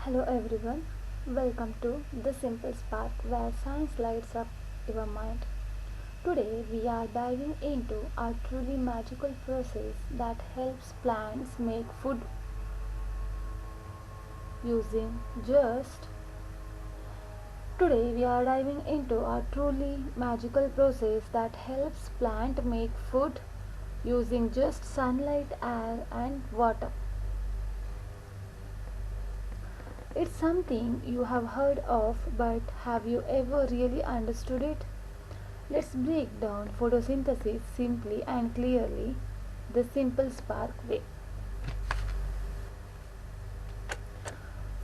Hello everyone, welcome to The Simple Spark where science lights up your mind. Today we are diving into a truly magical process that helps plants make food using just Today we are diving into a truly magical process that helps plant make food using just sunlight, air and water. It's something you have heard of, but have you ever really understood it? Let's break down photosynthesis simply and clearly, the simple spark way.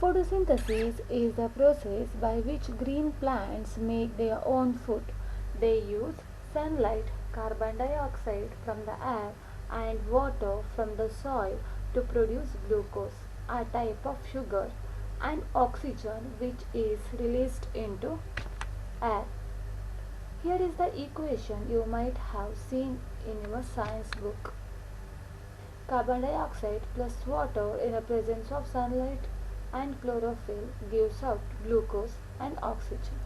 Photosynthesis is the process by which green plants make their own food. They use sunlight, carbon dioxide from the air, and water from the soil to produce glucose, a type of sugar, and oxygen which is released into air. Here is the equation you might have seen in your science book. Carbon dioxide plus water in the presence of sunlight and chlorophyll gives out glucose and oxygen.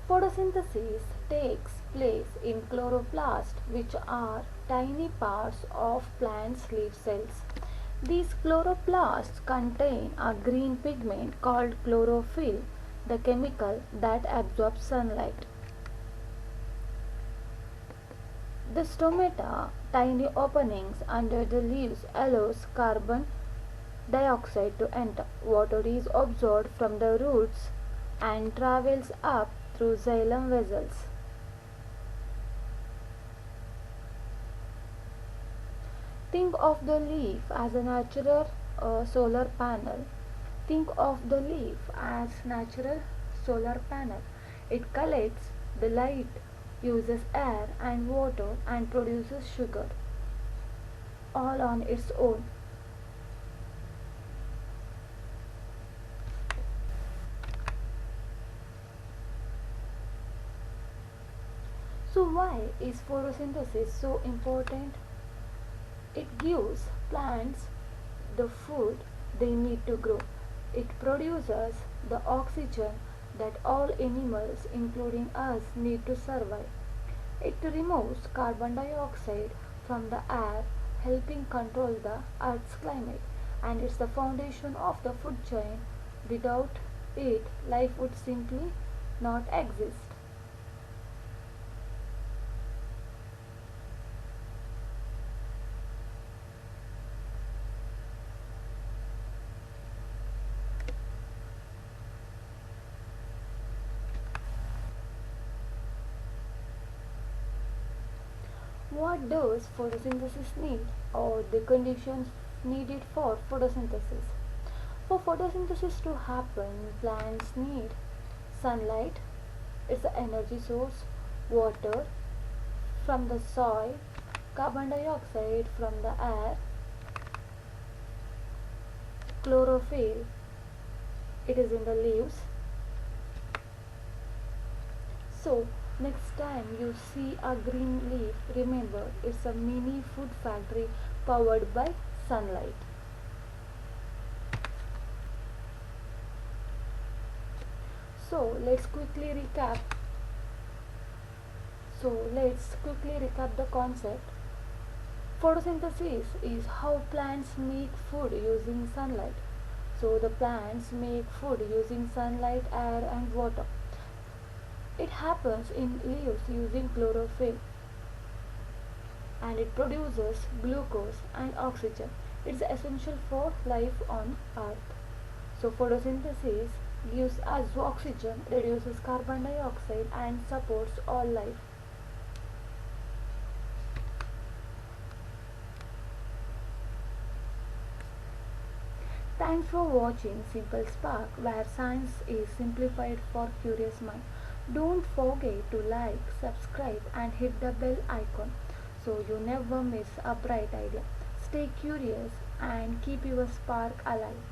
Photosynthesis takes place in chloroplasts, which are tiny parts of plants' leaf cells. These chloroplasts contain a green pigment called chlorophyll, the chemical that absorbs sunlight. The stomata, tiny openings under the leaves, allows carbon dioxide to enter. Water is absorbed from the roots and travels up through xylem vessels. Think of the leaf as a natural solar panel. Think of the leaf as natural solar panel. It collects the light, uses air and water and produces sugar all on its own. So why is photosynthesis so important? It gives plants the food they need to grow. It produces the oxygen that all animals, including us, need to survive. It removes carbon dioxide from the air, helping control the Earth's climate. And it's the foundation of the food chain. Without it, life would simply not exist. What does photosynthesis need, or the conditions needed for photosynthesis? For photosynthesis to happen, plants need sunlight, it's the energy source, water from the soil, carbon dioxide from the air, chlorophyll, it is in the leaves. So, next time you see a green leaf, remember it's a mini food factory powered by sunlight. So, let's quickly recap the concept. Photosynthesis is how plants make food using sunlight. So, the plants make food using sunlight, air, and water. It happens in leaves using chlorophyll and it produces glucose and oxygen. It's essential for life on earth. So photosynthesis gives us oxygen, reduces carbon dioxide and supports all life. Thanks for watching Simple Spark, where science is simplified for curious mind. Don't forget to like, subscribe and hit the bell icon so you never miss a bright idea. Stay curious and keep your spark alive.